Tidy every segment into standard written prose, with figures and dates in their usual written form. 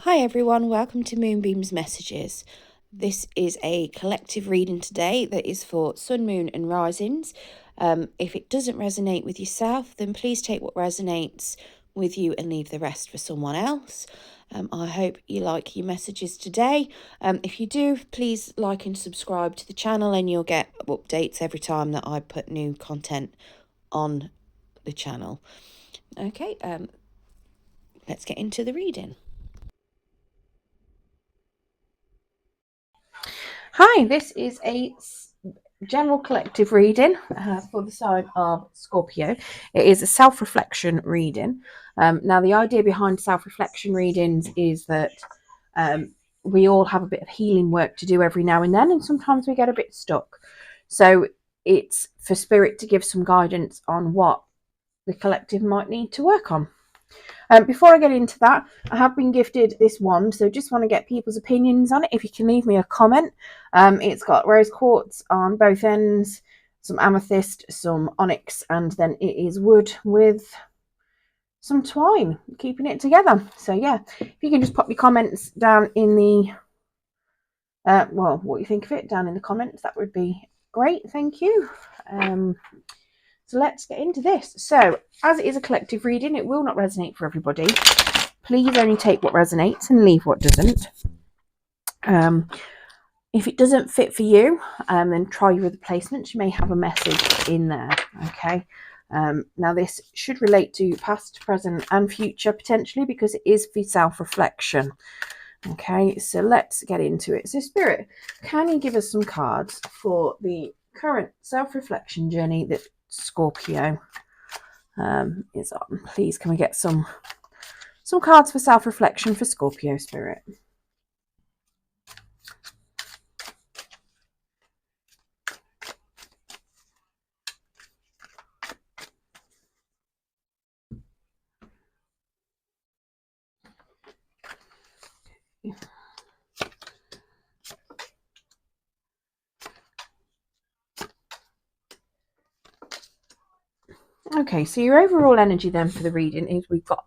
Hi everyone, welcome to Moonbeam's Messages. This is a collective reading today that is for Sun, Moon and Risings. If it doesn't resonate with yourself, then please take what resonates with you and leave the rest for someone else. I hope you like your messages today. If you do, please like and subscribe to the channel and you'll get updates every time that I put new content on the channel. Okay, let's get into the reading. Hi, this is a general collective reading for the sign of Scorpio. It is a self-reflection reading. Now, the idea behind self-reflection readings is that we all have a bit of healing work to do every now and then, and sometimes we get a bit stuck. So it's for Spirit to give some guidance on what the collective might need to work on. Before I get into that, I have been gifted this wand, so just want to get people's opinions on it. If you can leave me a comment. It's got rose quartz on both ends, some amethyst, some onyx, and then it is wood with some twine, keeping it together. So yeah, if you can just pop your comments down in the, what you think of it down in the comments, that would be great. Thank you. So let's get into this. So as it is a collective reading, it will not resonate for everybody. Please only take what resonates and leave what doesn't. If it doesn't fit for you, then try your other placements. You may have a message in there. Okay. Now this should relate to past, present and future potentially, because it is for self-reflection. Okay, so let's get into it. So Spirit, can you give us some cards for the current self-reflection journey that Scorpio is on? Please, can we get some cards for self-reflection for Scorpio, Spirit? Okay, so your overall energy then for the reading is we've got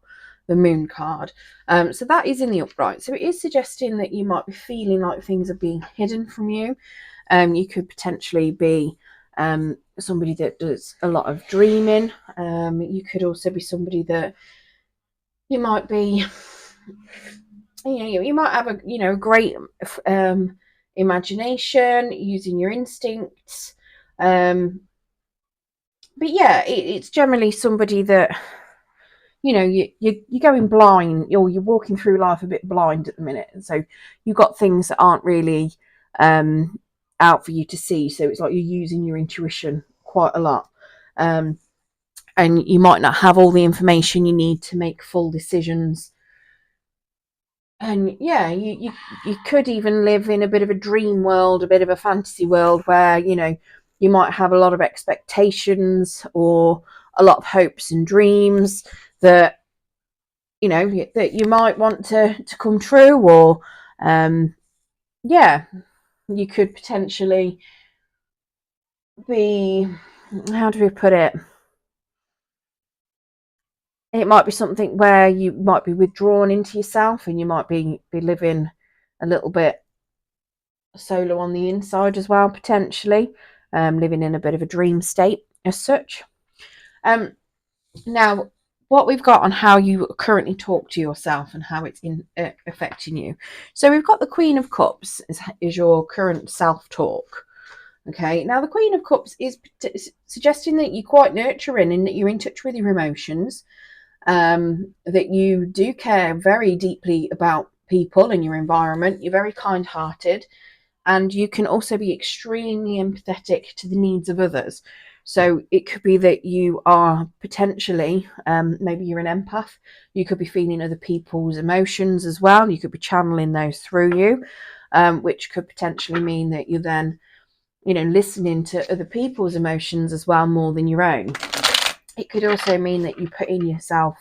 the Moon card. So that is in the upright. So it is suggesting that you might be feeling like things are being hidden from you. You could potentially be somebody that does a lot of dreaming. You could also be somebody that you might be, you might have a great imagination, using your instincts. But yeah, it's generally somebody that, you're going blind, you're walking through life a bit blind at the minute, and so you've got things that aren't really out for you to see. So it's like you're using your intuition quite a lot, and you might not have all the information you need to make full decisions. And yeah, you could even live in a bit of a dream world, a bit of a fantasy world where you might have a lot of expectations or a lot of hopes and dreams that that you might want to come true, or yeah, you could potentially be, how do we put it, it might be something where you might be withdrawn into yourself and you might be living a little bit solo on the inside as well, potentially living in a bit of a dream state as such. Now what we've got on how you currently talk to yourself and how it's affecting you. So we've got the Queen of Cups is your current self-talk. Okay, now the Queen of Cups is suggesting that you're quite nurturing and that you're in touch with your emotions, that you do care very deeply about people and your environment. You're very kind-hearted, and you can also be extremely empathetic to the needs of others. So it could be that you are potentially, maybe you're an empath. You could be feeling other people's emotions as well. You could be channeling those through you, which could potentially mean that you're then, listening to other people's emotions as well, more than your own. It could also mean that you put in yourself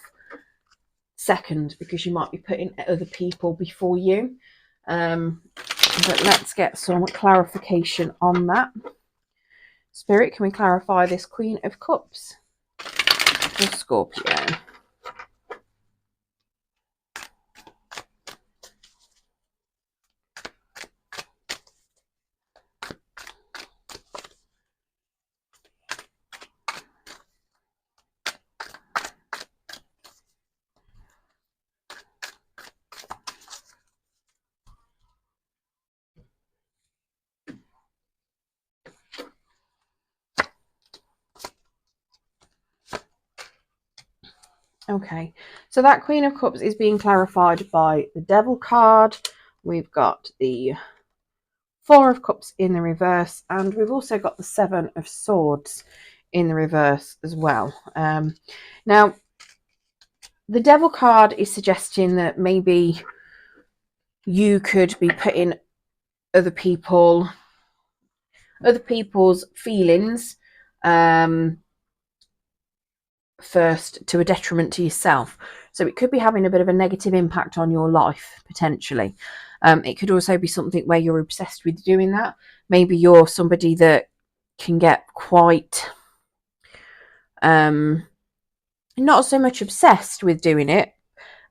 second, because you might be putting other people before you. But let's get some clarification on that. Spirit, can we clarify this Queen of Cups for Scorpio? Okay, so that Queen of Cups is being clarified by the Devil card. We've got the Four of Cups in the reverse, and we've also got the Seven of Swords in the reverse as well. Now, the Devil card is suggesting that maybe you could be putting other people's feelings first to a detriment to yourself. So it could be having a bit of a negative impact on your life, potentially. It could also be something where you're obsessed with doing that. Maybe you're somebody that can get quite not so much obsessed with doing it,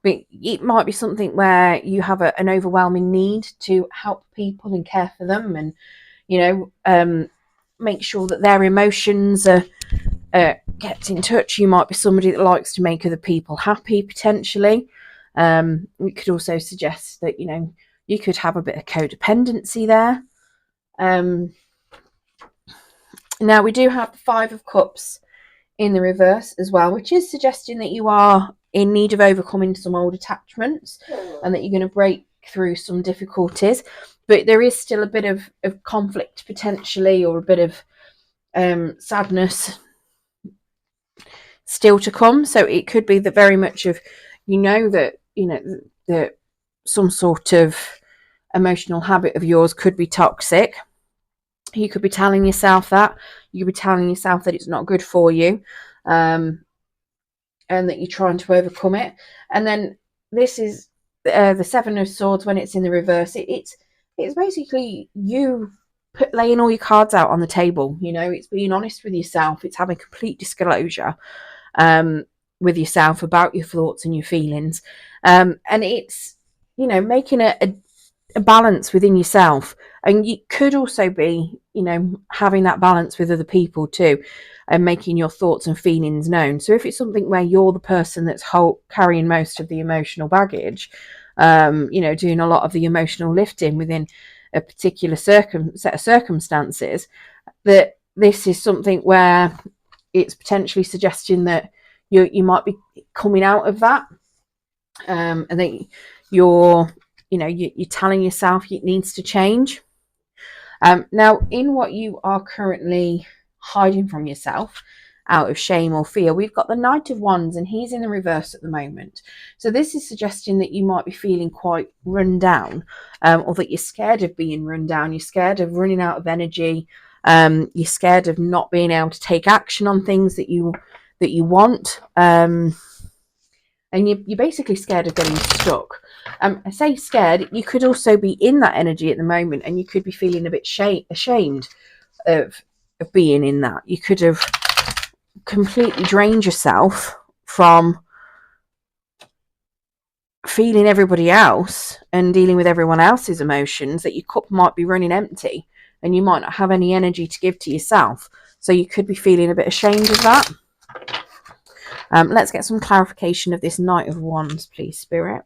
but it might be something where you have an overwhelming need to help people and care for them, and make sure that their emotions are kept in touch. You might be somebody that likes to make other people happy, potentially. We could also suggest that you could have a bit of codependency there. Now we do have the Five of Cups in the reverse as well, which is suggesting that you are in need of overcoming some old attachments and that you're going to break through some difficulties, but there is still a bit of conflict potentially, or a bit of sadness still to come. So it could be that very much of that some sort of emotional habit of yours could be toxic. You could be telling yourself that. You could be telling yourself that it's not good for you, and that you're trying to overcome it. And then this is the Seven of Swords when it's in the reverse. It's basically you laying all your cards out on the table. It's being honest with yourself. It's having complete disclosure with yourself about your thoughts and your feelings, and it's making a balance within yourself. And you could also be having that balance with other people too, and making your thoughts and feelings known. So if it's something where you're the person that's carrying most of the emotional baggage, doing a lot of the emotional lifting within a particular set of circumstances, that this is something where it's potentially suggesting that you might be coming out of that, and that you're telling yourself it needs to change. Now, in what you are currently hiding from yourself out of shame or fear, we've got the Knight of Wands, and he's in the reverse at the moment. So this is suggesting that you might be feeling quite run down, or that you're scared of being run down. You're scared of running out of energy. You're scared of not being able to take action on things that you want, and you're basically scared of getting stuck. I say scared. You could also be in that energy at the moment, and you could be feeling a bit ashamed of being in that. You could have completely drained yourself from feeling everybody else and dealing with everyone else's emotions, that your cup might be running empty and you might not have any energy to give to yourself. So you could be feeling a bit ashamed of that. Let's get some clarification of this Knight of Wands, please, Spirit.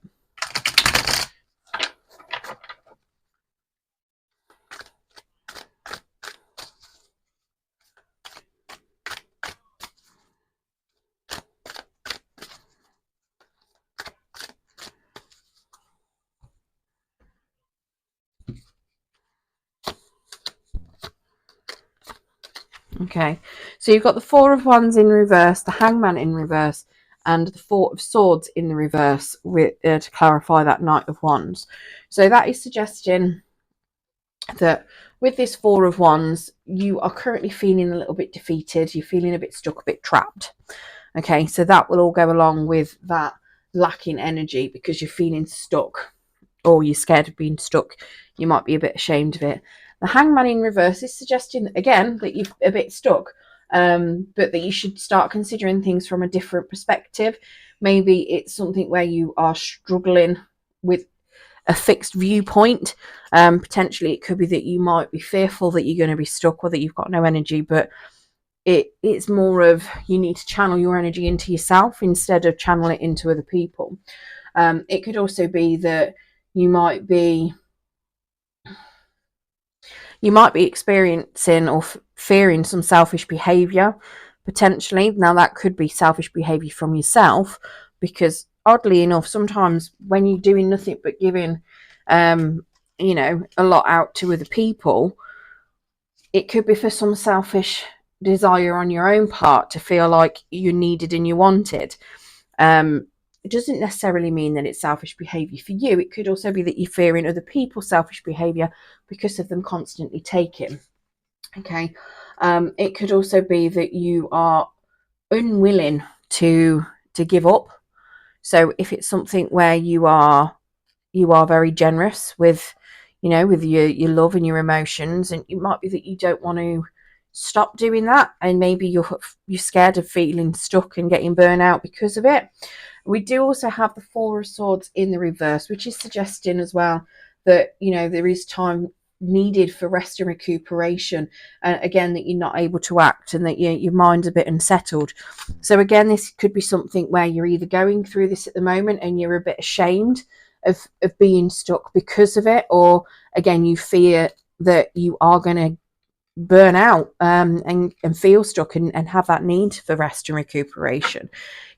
Okay, so you've got the Four of Wands in reverse, the Hangman in reverse, and the Four of Swords in the reverse, to clarify that Knight of Wands. So that is suggesting that with this Four of Wands, you are currently feeling a little bit defeated. You're feeling a bit stuck, a bit trapped. Okay, so that will all go along with that lacking energy, because you're feeling stuck, or you're scared of being stuck. You might be a bit ashamed of it. The Hangman in reverse is suggesting, again, that you're a bit stuck, but that you should start considering things from a different perspective. Maybe it's something where you are struggling with a fixed viewpoint. Potentially it could be that you might be fearful that you're going to be stuck, or that you've got no energy, but it's more of you need to channel your energy into yourself instead of channel it into other people. It could also be that you might be experiencing or fearing some selfish behavior, potentially. Now that could be selfish behavior from yourself, because oddly enough, sometimes when you're doing nothing but giving, you know, a lot out to other people, it could be for some selfish desire on your own part to feel like you needed and you wanted. It doesn't necessarily mean that it's selfish behavior for you. It could also be that you're fearing other people's selfish behavior because of them constantly taking. Okay. It could also be that you are unwilling to give up. So if it's something where you are very generous with, you know, with your love and your emotions, and it might be that you don't want to stop doing that, and maybe you're scared of feeling stuck and getting burnt out because of it. We do also have the Four of Swords in the reverse, which is suggesting as well that, you know, there is time needed for rest and recuperation, and again that you're not able to act, and that your mind's a bit unsettled. So again, this could be something where you're either going through this at the moment and you're a bit ashamed of being stuck because of it, or again you fear that you are going to burn out, and feel stuck, and have that need for rest and recuperation.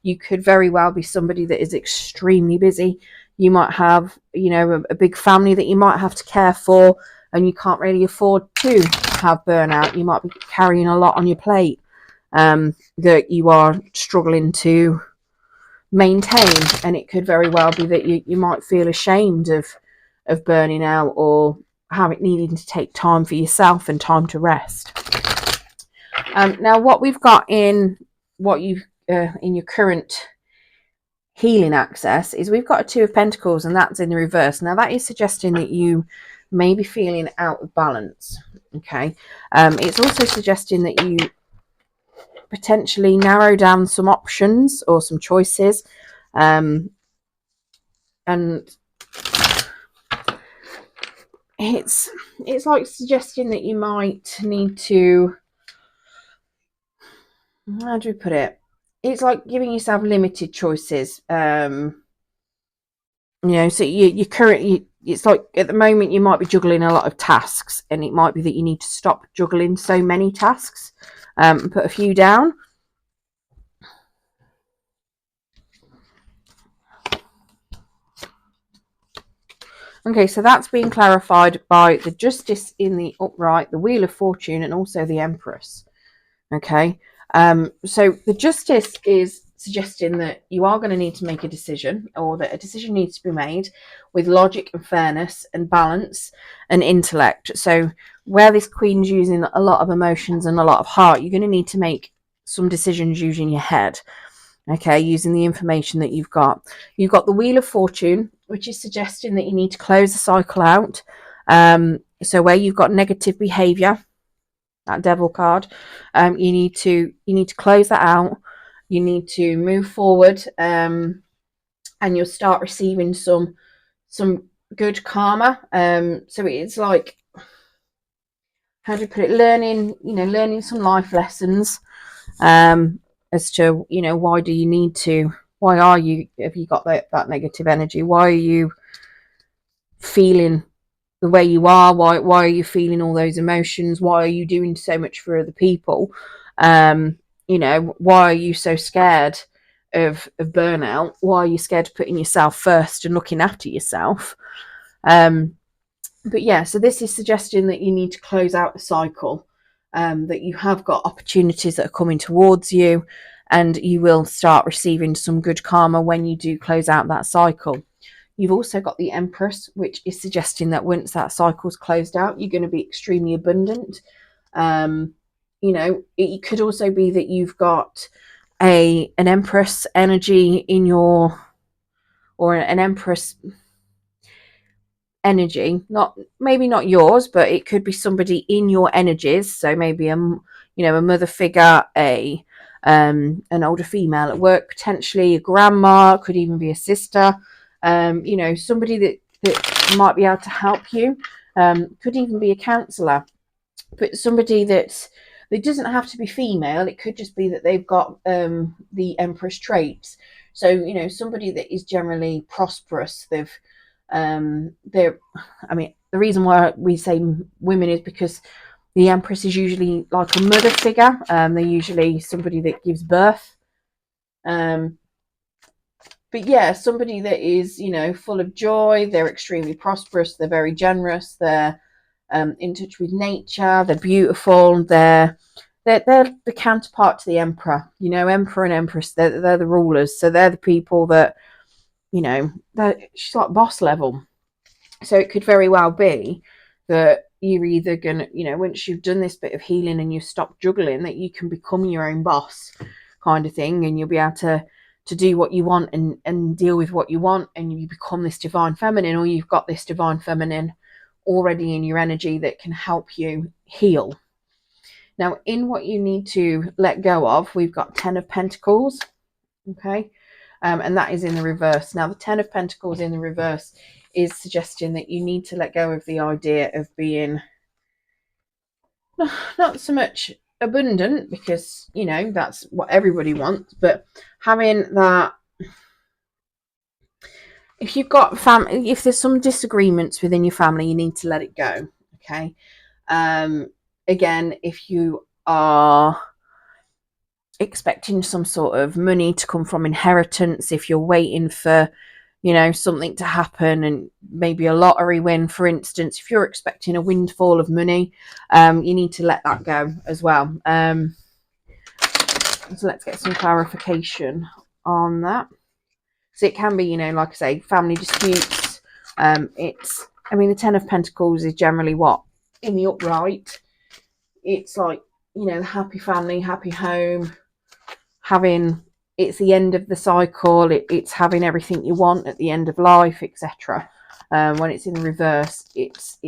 You could very well be somebody that is extremely busy. You might have, you know, a big family that you might have to care for, and you can't really afford to have burnout. You might be carrying a lot on your plate, that you are struggling to maintain, and it could very well be that you might feel ashamed of burning out, or needing to take time for yourself and time to rest. Now, what we've got in in your current healing access is we've got a Two of Pentacles, and that's in the reverse. Now, that is suggesting that you may be feeling out of balance. Okay, it's also suggesting that you potentially narrow down some options or some choices, and it's like suggesting that you might need to, how do we put it? It's like giving yourself limited choices. You know, so you currently, it's like at the moment you might be juggling a lot of tasks, and it might be that you need to stop juggling so many tasks, and put a few down. Okay, so that's being clarified by the Justice in the upright, the Wheel of Fortune, and also the Empress. Okay, so the Justice is suggesting that you are going to need to make a decision, or that a decision needs to be made with logic and fairness and balance and intellect. So where this Queen's using a lot of emotions and a lot of heart, you're going to need to make some decisions using your head. Okay, using the information that you've got. You've got the Wheel of Fortune, which is suggesting that you need to close the cycle out. So where you've got negative behavior, that Devil card, you need to close that out. You need to move forward, and you'll start receiving some good karma. So it's like, how do you put it? Learning some life lessons, as to, you know, why do you need to? Why have you got that negative energy? Why are you feeling the way you are? Why are you feeling all those emotions? Why are you doing so much for other people? You know, why are you so scared of burnout? Why are you scared of putting yourself first and looking after yourself? But yeah, so this is suggesting that you need to close out the cycle, that you have got opportunities that are coming towards you, and you will start receiving some good karma when you do close out that cycle. You've also got the Empress, which is suggesting that once that cycle's closed out, you're going to be extremely abundant. You know, it could also be that you've got an Empress energy in your, or an Empress energy, maybe not yours, but it could be somebody in your energies. So maybe a mother figure, an older female at work, potentially a grandma, could even be a sister, you know, somebody that might be able to help you, could even be a counselor, but somebody that doesn't have to be female. It could just be that they've got the Empress traits. So, you know, somebody that is generally prosperous. The reason why we say women is because the Empress is usually like a mother figure. They're usually somebody that gives birth. But yeah, somebody that is, you know, full of joy, they're extremely prosperous, they're very generous, they're in touch with nature, they're beautiful, they're the counterpart to the emperor. You know, emperor and empress, they're the rulers, so they're the people that, you know, she's like boss level. So it could very well be that you're either gonna, you know, once you've done this bit of healing and you stop juggling, that you can become your own boss, kind of thing, and you'll be able to do what you want and deal with what you want, and you become this divine feminine, or you've got this divine feminine already in your energy that can help you heal. Now, in what you need to let go of, we've got 10 of Pentacles, okay? And that is in the reverse. Now, the 10 of Pentacles in the reverse is suggesting that you need to let go of the idea of being not so much abundant, because, you know, that's what everybody wants, but having that, if you've got family, if there's some disagreements within your family, you need to let it go, okay? Again, if you are expecting some sort of money to come from inheritance, if you're waiting for, you know, something to happen, and maybe a lottery win, for instance, if you're expecting a windfall of money, you need to let that go as well. So let's get some clarification on that. So it can be, you know, like I say, family disputes. It's, I mean, the 10 of Pentacles is generally what, in the upright, it's like, you know, happy family, happy home, having, it's the end of the cycle, it's having everything you want at the end of life, etc. When it's in the reverse, it's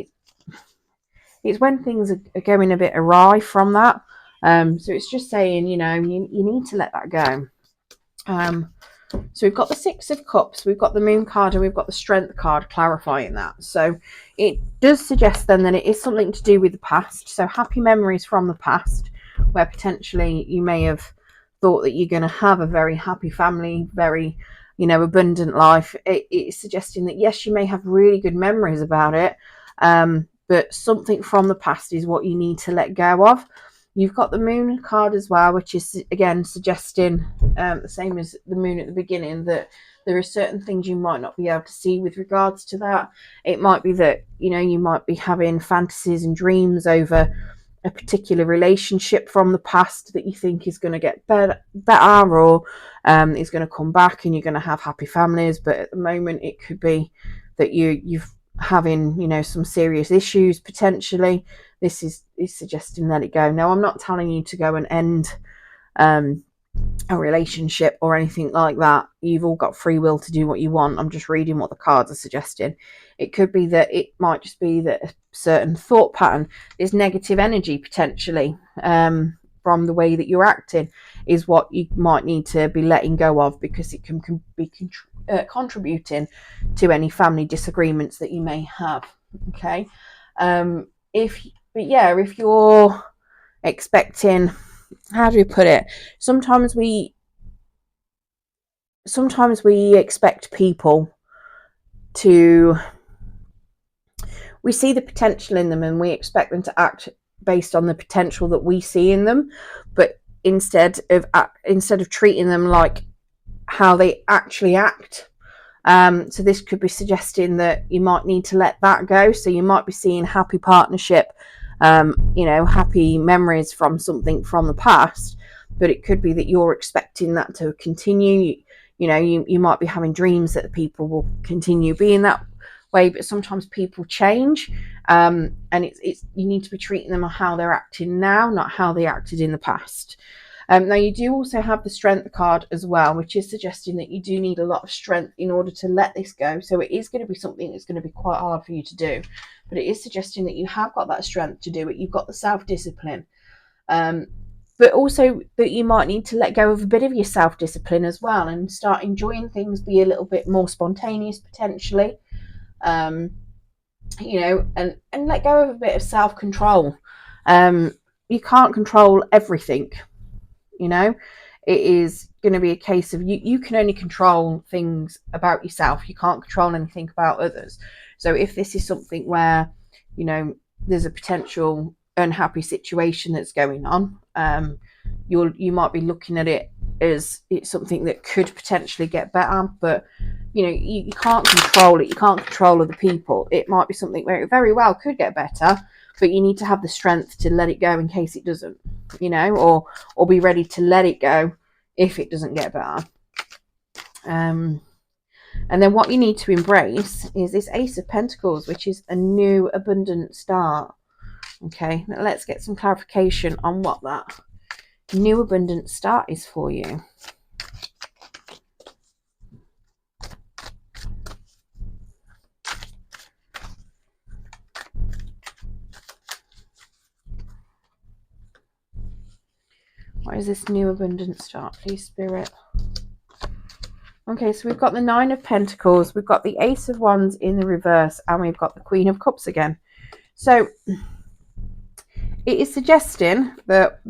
when things are going a bit awry from that. So it's just saying, you know, you need to let that go. So we've got the 6 of Cups, we've got the Moon card, and we've got the Strength card clarifying that. So it does suggest then that it is something to do with the past. So happy memories from the past, where potentially you may have thought that you're going to have a very happy family, very, you know, abundant life. It's suggesting that yes, you may have really good memories about it, but something from the past is what you need to let go of. You've got the Moon card as well, which is again suggesting the same as the Moon at the beginning, that there are certain things you might not be able to see with regards to that. It might be that, you know, you might be having fantasies and dreams over a particular relationship from the past that you think is going to get better, or is going to come back and you're going to have happy families. But at the moment, it could be that you've having, you know, some serious issues potentially. This is suggesting let it go. Now, I'm not telling you to go and end a relationship or anything like that. You've all got free will to do what you want. I'm just reading what the cards are suggesting. It could be that it might just be that a certain thought pattern is negative energy potentially from the way that you're acting is what you might need to be letting go of, because it can be contributing to any family disagreements that you may have. Okay. If you're expecting, how do we put it, sometimes we expect people to, we see the potential in them and we expect them to act based on the potential that we see in them, but instead of treating them like how they actually act. So this could be suggesting that you might need to let that go. So you might be seeing happy partnership, you know, happy memories from something from the past, but it could be that you're expecting that to continue. You know, you might be having dreams that people will continue being that way, but sometimes people change, and it's you need to be treating them on how they're acting now, not how they acted in the past. Now, you do also have the Strength card as well, which is suggesting that you do need a lot of strength in order to let this go. So it is going to be something that's going to be quite hard for you to do, but it is suggesting that you have got that strength to do it. You've got the self-discipline, but also that you might need to let go of a bit of your self-discipline as well and start enjoying things, be a little bit more spontaneous potentially, you know, and let go of a bit of self-control. You can't control everything. You know, it is going to be a case of you can only control things about yourself. You can't control anything about others. So if this is something where, you know, there's a potential unhappy situation that's going on, you might be looking at it as it's something that could potentially get better, but you know, you can't control it. You can't control other people. It might be something where it very well could get better, but you need to have the strength to let it go in case it doesn't, you know, or be ready to let it go if it doesn't get better. And then what you need to embrace is this Ace of Pentacles, which is a new abundant start. Okay, now let's get some clarification on what that new abundant start is for you. What is this new abundant start, please, Spirit? Okay, so we've got the Nine of Pentacles, we've got the Ace of Wands in the reverse, and we've got the Queen of Cups again. So it is suggesting that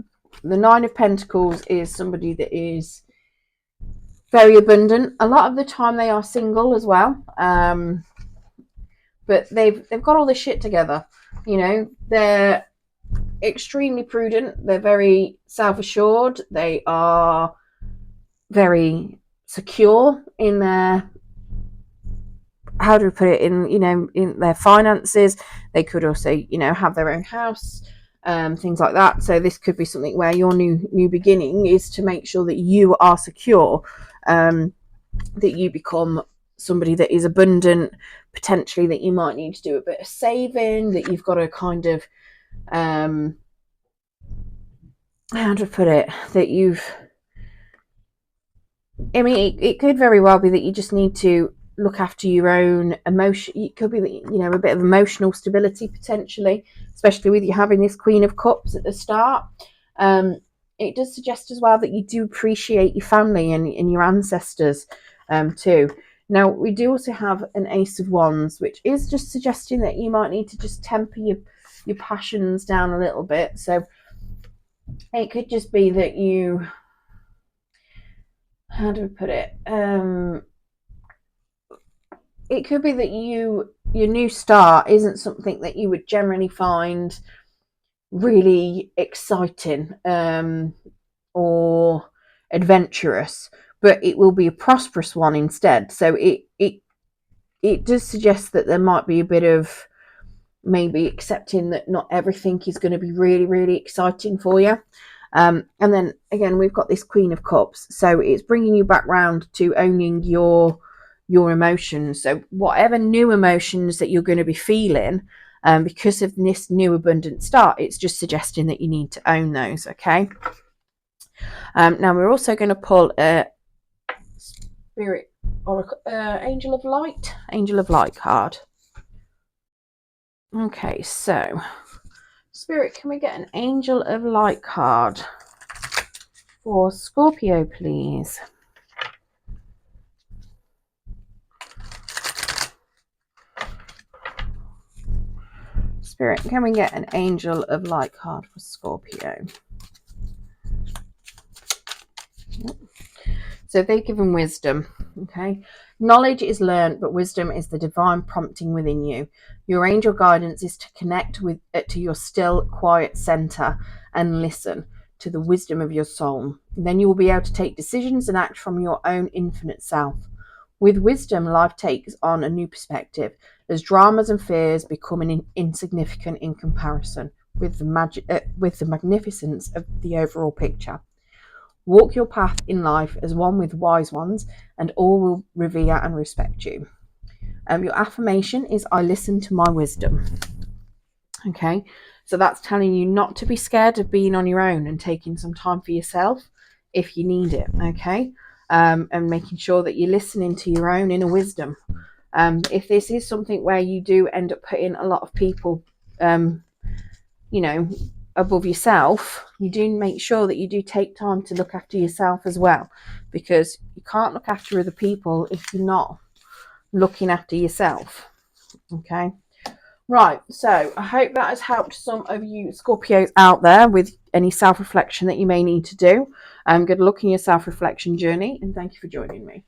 the Nine of Pentacles is somebody that is very abundant. A lot of the time they are single as well, but they've got all this shit together. You know, they're extremely prudent. They're very self-assured. They are very secure in their, how do we put it, in, you know, in their finances. They could also, you know, have their own house, things like that. So this could be something where your new beginning is to make sure that you are secure, that you become somebody that is abundant, potentially that you might need to do a bit of saving, that you've got to kind of, how to put it, that you've, I mean, it could very well be that you just need to look after your own emotion. It could be that, you know, a bit of emotional stability potentially, especially with you having this Queen of Cups at the start. It does suggest as well that you do appreciate your family and your ancestors too. Now, we do also have an Ace of Wands, which is just suggesting that you might need to just temper your passions down a little bit. So it could just be that you, how do we put it? It could be that your new start isn't something that you would generally find really exciting or adventurous, but it will be a prosperous one instead. So it does suggest that there might be a bit of maybe accepting that not everything is going to be really, really exciting for you. And then again, we've got this Queen of Cups, so it's bringing you back round to owning your emotions. So whatever new emotions that you're going to be feeling, because of this new abundant start, it's just suggesting that you need to own those. Okay. Now we're also going to pull a Spirit Oracle, Angel of Light card. Okay, so Spirit, can we get an Angel of Light card for Scorpio, please? Spirit, can we get an Angel of Light card for Scorpio? So they've given wisdom. Okay. Knowledge is learned, but wisdom is the divine prompting within you. Your angel guidance is to connect with to your still, quiet center and listen to the wisdom of your soul. Then you will be able to take decisions and act from your own infinite self. With wisdom, life takes on a new perspective, as dramas and fears become insignificant in comparison with the magnificence of the overall picture. Walk your path in life as one with wise ones, and all will revere and respect you. Your affirmation is, I listen to my wisdom. Okay, so that's telling you not to be scared of being on your own and taking some time for yourself if you need it. Okay, and making sure that you're listening to your own inner wisdom. If this is something where you do end up putting a lot of people, you know, above yourself, you do make sure that you do take time to look after yourself as well, because you can't look after other people if you're not looking after yourself. Okay, right, so I hope that has helped some of you Scorpios out there with any self-reflection that you may need to do. Good luck in your self-reflection journey, and thank you for joining me.